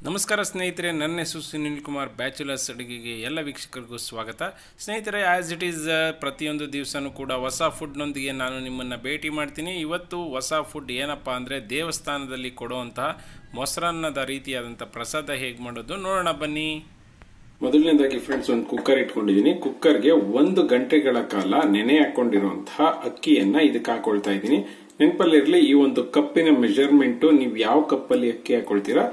ನಮಸ್ಕಾರ ಸ್ನೇಹಿತರೆ, ನನ್ನ ಹೆಸರು ಸುನಿಲ್ ಕುಮಾರ್. ಬ್ಯಾಚುಲರ್ಸ್ ಅಡುಗೆಗೆ ಎಲ್ಲ ವೀಕ್ಷಕರಿಗೂ ಸ್ವಾಗತ. ಸ್ನೇಹಿತರೆ, ಆ್ಯಸ್ ಇಟ್ ಈಸ್ ಪ್ರತಿಯೊಂದು ದಿವಸನೂ ಕೂಡ ಹೊಸ ಫುಡ್ನೊಂದಿಗೆ ನಾನು ನಿಮ್ಮನ್ನು ಭೇಟಿ ಮಾಡ್ತೀನಿ. ಇವತ್ತು ಹೊಸ ಫುಡ್ ಏನಪ್ಪ ಅಂದರೆ ದೇವಸ್ಥಾನದಲ್ಲಿ ಕೊಡುವಂತಹ ಮೊಸರನ್ನದ ರೀತಿಯಾದಂಥ ಪ್ರಸಾದ ಹೇಗೆ ಮಾಡೋದು ನೋಡೋಣ ಬನ್ನಿ. ಮೊದಲನೇದಾಗಿ ಫ್ರೆಂಡ್ಸ್, ಒಂದು ಕುಕ್ಕರ್ ಇಟ್ಕೊಂಡಿದ್ದೀನಿ. ಕುಕ್ಕರ್ಗೆ 1 ಗಂಟೆಗಳ ಕಾಲ ನೆನೆ ಹಾಕೊಂಡಿರುವಂತಹ ಅಕ್ಕಿಯನ್ನ ಇದಕ್ಕೆ ಹಾಕೊಳ್ತಾ ಇದ್ದೀನಿ. ನೆನಪಲ್ಲಿರಲಿ, ಈ ಒಂದು ಕಪ್ಪಿನ ಮೆಜರ್ಮೆಂಟ್ ನೀವು ಯಾವ ಕಪ್ಪಲ್ಲಿ ಅಕ್ಕಿ ಹಾಕೊಳ್ತೀರಾ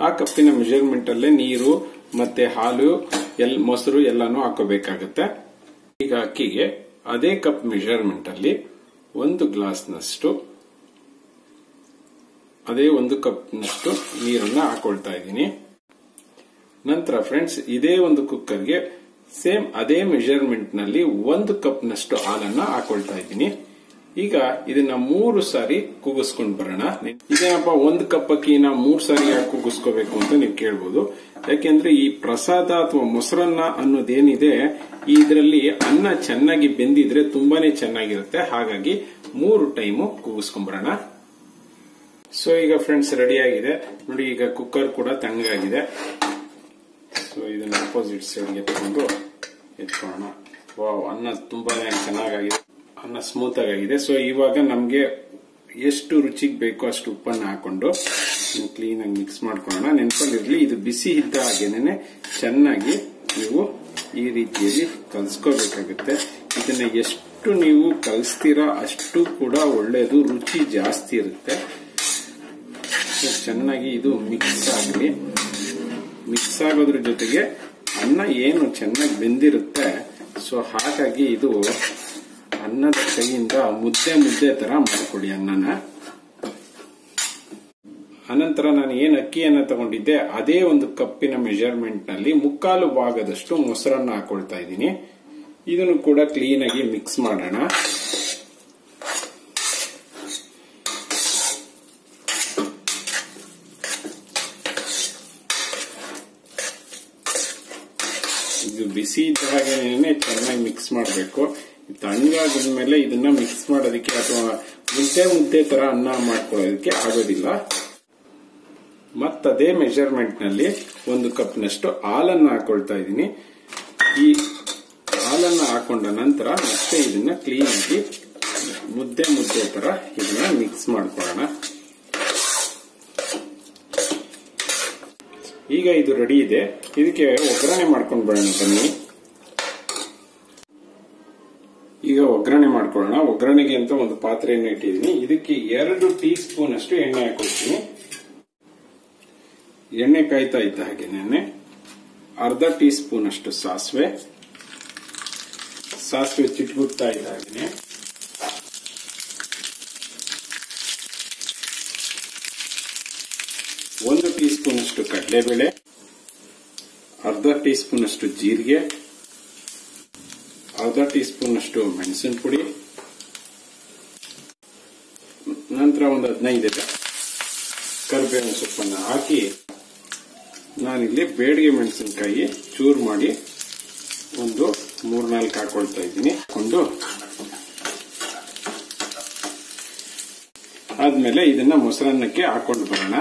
ಆ ಕಪ್ಪಿನ ಮೆಜರ್ಮೆಂಟ್ ಅಲ್ಲೇ ನೀರು ಮತ್ತೆ ಹಾಲು ಮೊಸರು ಎಲ್ಲಾನು ಹಾಕೋಬೇಕಾಗತ್ತೆ. ಈಗ ಅಕ್ಕಿಗೆ ಅದೇ ಕಪ್ ಮೆಜರ್ಮೆಂಟ್ ಅಲ್ಲಿ 1 ಗ್ಲಾಸ್ನಷ್ಟು ಅದೇ 1 ಕಪ್ನಷ್ಟು ನೀರನ್ನ ಹಾಕೊಳ್ತಾ ಇದ್ದೀನಿ. ನಂತರ ಫ್ರೆಂಡ್ಸ್, ಇದೇ ಒಂದು ಕುಕ್ಕರ್ಗೆ ಸೇಮ್ ಅದೇ ಮೆಜರ್ಮೆಂಟ್ ನಲ್ಲಿ 1 ಕಪ್ನಷ್ಟು ಹಾಲನ್ನ ಹಾಕೊಳ್ತಾ ಇದ್ದೀನಿ. ಈಗ ಇದನ್ನ 3 ಸಾರಿ ಕೂಗಿಸ್ಕೊಂಡು ಬರೋಣ. ಇದೇನಪ್ಪ 1 ಕಪ್ ಅಕ್ಕಿನ 3 ಸಾರಿ ಯಾಕೆ ಕೂಗಿಸ್ಕೋಬೇಕು ಅಂತ ನೀವು ಕೇಳ್ಬೋದು. ಯಾಕೆಂದ್ರೆ ಈ ಪ್ರಸಾದ ಅಥವಾ ಮೊಸರನ್ನ ಅನ್ನೋದೇನಿದೆ, ಇದರಲ್ಲಿ ಅನ್ನ ಚೆನ್ನಾಗಿ ಬೆಂದಿದ್ರೆ ತುಂಬಾನೇ ಚೆನ್ನಾಗಿರುತ್ತೆ. ಹಾಗಾಗಿ 3 ಟೈಮು ಕೂಗಿಸ್ಕೊಂಡ್ ಬರೋಣ. ಸೊ ಈಗ ಫ್ರೆಂಡ್ಸ್ ರೆಡಿ ಆಗಿದೆ ನೋಡಿ. ಈಗ ಕುಕ್ಕರ್ ಕೂಡ ತಣ್ಣಗಾಗಿದೆ. ಸೊ ಇದನ್ನ ಅಪೋಸಿಟ್ ಸೈಡ್ಗೆ ತಗೊಂಡು ಎತ್ಕೊಳ್ಳೋಣ. ವಾವ್, ಅನ್ನ ತುಂಬಾನೇ ಚೆನ್ನಾಗಿದೆ, ಅನ್ನ ಸ್ಮೂತ್ ಆಗಿದೆ. ಸೊ ಇವಾಗ ನಮ್ಗೆ ಎಷ್ಟು ರುಚಿಗೆ ಬೇಕೋ ಅಷ್ಟು ಉಪ್ಪನ್ನು ಹಾಕೊಂಡು ಕ್ಲೀನ್ ಆಗಿ ಮಿಕ್ಸ್ ಮಾಡ್ಕೊಳ್ಳೋಣ. ನೆನಪಲ್ಲಿರ್ಲಿ, ಇದು ಬಿಸಿ ಇದ್ದ ಹಾಗೇನೆ ಚೆನ್ನಾಗಿ ನೀವು ಈ ರೀತಿಯಲ್ಲಿ ಕಲ್ಸ್ಕೋಬೇಕಾಗುತ್ತೆ. ಇದನ್ನ ಎಷ್ಟು ನೀವು ಕಲಿಸ್ತೀರಾ ಅಷ್ಟು ಕೂಡ ಒಳ್ಳೇದು, ರುಚಿ ಜಾಸ್ತಿ ಇರುತ್ತೆ. ಚೆನ್ನಾಗಿ ಇದು ಮಿಕ್ಸ್ ಆಗಲಿ. ಮಿಕ್ಸ್ ಆಗೋದ್ರ ಜೊತೆಗೆ ಅನ್ನ ಏನು ಚೆನ್ನಾಗಿ ಬೆಂದಿರುತ್ತೆ. ಸೊ ಹಾಗಾಗಿ ಇದು ಅನ್ನದ ಕೈಯಿಂದ ಮುದ್ದೆ ತರ ಮಾಡ್ಕೊಳ್ಳಿ ಅನ್ನನ. ಅನಂತರ ನಾನು ಏನು ಅಕ್ಕಿಯನ್ನ ತಗೊಂಡಿದ್ದೆ ಅದೇ 1 ಕಪ್ಪಿನ ಮೆಜರ್ಮೆಂಟ್ ನಲ್ಲಿ 3/4 ಭಾಗದಷ್ಟು ಮೊಸರನ್ನ ಹಾಕೊಳ್ತಾ ಇದ್ದೀನಿ. ಇದನ್ನು ಕೂಡ ಕ್ಲೀನ್ ಆಗಿ ಮಿಕ್ಸ್ ಮಾಡೋಣ. ಇದು ಬಿಸಿ ಇದ್ದ ಹಾಗೆ ಚೆನ್ನಾಗಿ ಮಿಕ್ಸ್ ಮಾಡಬೇಕು. ತಣ್ಣಗಾದ್ಮೇಲೆ ಇದನ್ನ ಮಿಕ್ಸ್ ಮಾಡೋದಕ್ಕೆ ಅಥವಾ ಮುದ್ದೆ ತರ ಅನ್ನ ಮಾಡ್ಕೊಳ್ಳೋದಕ್ಕೆ ಆಗೋದಿಲ್ಲ. ಮತ್ತದೇ ಮೆಜರ್ಮೆಂಟ್ ನಲ್ಲಿ 1 ಕಪ್ನಷ್ಟು ಹಾಲನ್ನ ಹಾಕೊಳ್ತಾ ಇದ್ದೀನಿ. ಈ ಹಾಲನ್ನ ಹಾಕೊಂಡ ನಂತರ ಮತ್ತೆ ಇದನ್ನ ಕ್ಲೀನ್ ಆಗಿ ಮುದ್ದೆ ತರ ಇದನ್ನ ಮಿಕ್ಸ್ ಮಾಡ್ಕೊಳ್ಳೋಣ. ಈಗ ಇದು ರೆಡಿ ಇದೆ. ಇದಕ್ಕೆ ಒಗ್ಗರಣೆ ಮಾಡ್ಕೊಂಡು ಬರೋಣ ಬನ್ನಿ. ಈಗ ಒಗ್ಗರಣೆ ಮಾಡ್ಕೊಳ್ಳೋಣ. ಒಗ್ಗರಣೆಗೆ ಅಂತ ಒಂದು ಪಾತ್ರೆಯನ್ನು ಇಟ್ಟಿದ್ದೀನಿ. ಇದಕ್ಕೆ 2 ಟೀ ಸ್ಪೂನ್ ಅಷ್ಟು ಎಣ್ಣೆ ಹಾಕೊಳ್ತೀನಿ. ಎಣ್ಣೆ ಕಾಯ್ತಾ ಇದ್ದ ಹಾಗೆ ಅರ್ಧ ಟೀ ಸ್ಪೂನ್ ಅಷ್ಟು ಸಾಸಿವೆ ಚಿಟ್ಗುಡ್ತಾ ಇದ್ದ ಹಾಗೆ 1 ಟೀ ಸ್ಪೂನ್ ಅಷ್ಟು ಕಡಲೆಬೇಳೆ, ಅರ್ಧ ಟೀ ಸ್ಪೂನ್ ಅಷ್ಟು ಜೀರಿಗೆ, ಅರ್ಧ ಟೀ ಸ್ಪೂನ್ ಅಷ್ಟು ಮೆಣಸಿನ ಪುಡಿ, ನಂತರ ಒಂದು 15 ಕರಿಬೇವಿನ ಸೊಪ್ಪನ್ನು ಹಾಕಿ ನಾನಿಲ್ಲಿ ಬೇಡಿಗೆ ಮೆಣಸಿನಕಾಯಿ ಚೂರು ಮಾಡಿ ಒಂದು 3-4 ಹಾಕೊಳ್ತಾ ಇದ್ದೀನಿ. ಆದ್ಮೇಲೆ ಇದನ್ನ ಮೊಸರನ್ನಕ್ಕೆ ಹಾಕೊಂಡು ಬರೋಣ.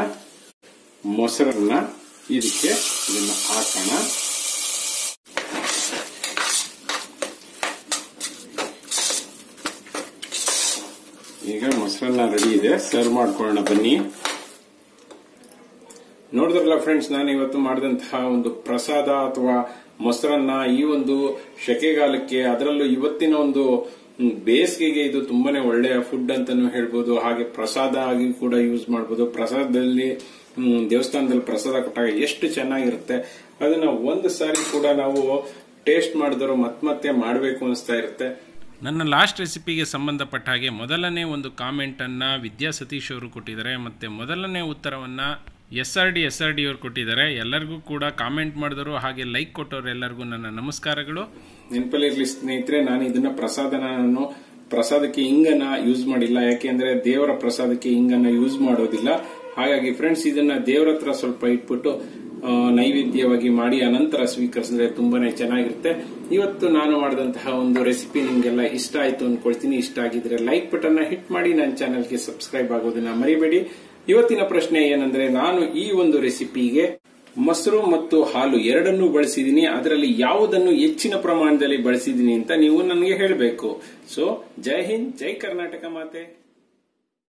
ಮೊಸರನ್ನ ಇದಕ್ಕೆ ಇದನ್ನ ಹಾಕೋಣ. ಈಗ ಮೊಸರನ್ನ ರೆಡಿ ಇದೆ, ಸರ್ವ್ ಮಾಡ್ಕೊಳ್ಳೋಣ ಬನ್ನಿ. ನೋಡಿದ್ರಲ್ಲ ಫ್ರೆಂಡ್ಸ್, ನಾನು ಇವತ್ತು ಮಾಡಿದಂತಹ ಒಂದು ಪ್ರಸಾದ ಅಥವಾ ಮೊಸರನ್ನ ಈ ಒಂದು ಶೆಕೆಗಾಲಕ್ಕೆ, ಅದರಲ್ಲೂ ಇವತ್ತಿನ ಒಂದು ಬೇಸಿಗೆಗೆ ಇದು ತುಂಬಾನೇ ಒಳ್ಳೆಯ ಫುಡ್ ಅಂತಾನು ಹೇಳ್ಬೋದು. ಹಾಗೆ ಪ್ರಸಾದ ಆಗಿ ಕೂಡ ಯೂಸ್ ಮಾಡಬಹುದು. ಪ್ರಸಾದದಲ್ಲಿ ದೇವಸ್ಥಾನದಲ್ಲಿ ಪ್ರಸಾದ ಕೊಟ್ಟಾಗ ಎಷ್ಟು ಚೆನ್ನಾಗಿರುತ್ತೆ. ಅದನ್ನ 1 ಸಾರಿ ಕೂಡ ನಾವು ಟೇಸ್ಟ್ ಮಾಡಿದ್ರು ಮತ್ತೆ ಮಾಡಬೇಕು ಅನಿಸ್ತಾ ಇರುತ್ತೆ. ನನ್ನ ಲಾಸ್ಟ್ ರೆಸಿಪಿಗೆ ಸಂಬಂಧಪಟ್ಟ ಹಾಗೆ ಮೊದಲನೇ ಒಂದು ಕಾಮೆಂಟನ್ನು ವಿದ್ಯಾ ಸತೀಶ್ ಅವರು ಕೊಟ್ಟಿದ್ದಾರೆ. ಮತ್ತು ಮೊದಲನೇ ಉತ್ತರವನ್ನು SRD ಅವರು ಕೊಟ್ಟಿದ್ದಾರೆ. ಎಲ್ಲರಿಗೂ ಕೂಡ ಕಾಮೆಂಟ್ ಮಾಡಿದವರು ಹಾಗೆ ಲೈಕ್ ಕೊಟ್ಟವರು ಎಲ್ಲರಿಗೂ ನನ್ನ ನಮಸ್ಕಾರಗಳು. ನೆನಪಲ್ಲಿರಲಿ ಸ್ನೇಹಿತರೆ, ನಾನು ಇದನ್ನ ಪ್ರಸಾದಕ್ಕೆ ಹಿಂಗನ್ನ ಯೂಸ್ ಮಾಡಿಲ್ಲ. ಯಾಕೆಂದ್ರೆ ದೇವರ ಪ್ರಸಾದಕ್ಕೆ ಹಿಂಗನ್ನ ಯೂಸ್ ಮಾಡೋದಿಲ್ಲ. ಹಾಗಾಗಿ ಫ್ರೆಂಡ್ಸ್, ಇದನ್ನ ದೇವರ ಹತ್ರ ಸ್ವಲ್ಪ ಇಟ್ಬಿಟ್ಟು ನೈವೇದ್ಯವಾಗಿ ಮಾಡಿ ಅನಂತರ ಸ್ವೀಕರಿಸಿದ್ರೆ ತುಂಬಾನೇ ಚೆನ್ನಾಗಿರುತ್ತೆ. ಇವತ್ತು ನಾನು ಮಾಡಿದಂತಹ ಒಂದು ರೆಸಿಪಿ ನಿಮ್ಗೆಲ್ಲ ಇಷ್ಟ ಆಯ್ತು ಅನ್ಕೊಳ್ತೀನಿ. ಇಷ್ಟ ಆಗಿದ್ರೆ ಲೈಕ್ ಬಟನ್ ಹಿಟ್ ಮಾಡಿ, ನನ್ನ ಚಾನೆಲ್ಗೆ ಸಬ್ಸ್ಕ್ರೈಬ್ ಆಗೋದನ್ನ ಮರಿಬೇಡಿ. ಇವತ್ತಿನ ಪ್ರಶ್ನೆ ಏನಂದ್ರೆ, ನಾನು ಈ ಒಂದು ರೆಸಿಪಿಗೆ ಮೊಸರು ಮತ್ತು ಹಾಲು ಎರಡನ್ನೂ ಬಳಸಿದೀನಿ. ಅದರಲ್ಲಿ ಯಾವುದನ್ನು ಹೆಚ್ಚಿನ ಪ್ರಮಾಣದಲ್ಲಿ ಬಳಸಿದೀನಿ ಅಂತ ನೀವು ನನಗೆ ಹೇಳಬೇಕು. ಸೊ ಜೈ ಹಿಂದ್, ಜೈ ಕರ್ನಾಟಕ ಮಾತೆ.